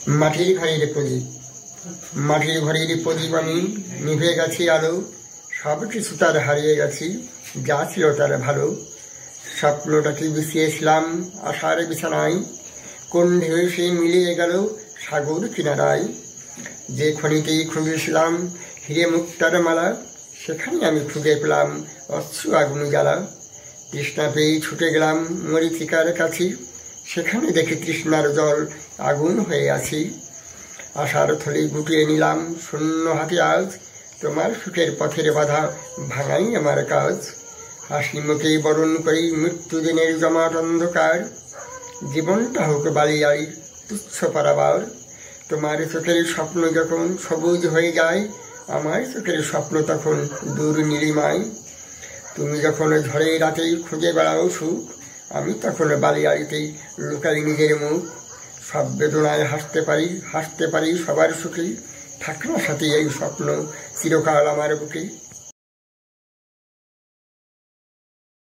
মাটির ঘরের প্রদীপ, মাটির ঘরের প্রদীপ আমি, নিভে গেছি আলো, সব কিছু তার হারিয়ে গেছি, যা ছিল তার ভালো। স্বপ্নটাকে বিছিয়েছিলাম আশার বিছানায়, কোন ঢেউ সে মিলিয়ে গেল সাগর কিনারায়। যে খনিতেই খুঁজেছিলাম হিরে মুক্তার মালা, সেখানে আমি খুঁজে পেলাম অশ্রু আগুন জ্বালা। তৃষ্ণা পেয়ে ছুটে গেলাম মরীচিকার কাছে, সেখানে দেখি তৃষ্ণার জল আগুন হয়ে আছি। আশার থলি গুটিয়ে নিলাম শূন্য হাতে আজ, তোমার সুখের পথের বাধা ভাঙাই আমার কাজ। হাসি মুখেই বরণ করি মৃত্যুদিনের জমাট অন্ধকার, জীবনটা হোক বালিয়াড়ি তুচ্ছ পারাবার। তোমার চোখের স্বপ্ন যখন সবুজ হয়ে যায়, আমার চোখের স্বপ্ন তখন দূর নীলিমায়। তুমি যখন ঝড়ে রাতেই খুঁজে বেড়াও সুখ, আমি তখন বালিয়াড়িতেই লুকাই নিজের মুখ। সব বেদনায় হাসতে পারি সবার সুখে, থাক না সাথে এই স্বপ্ন চিরকাল আমার বুকে।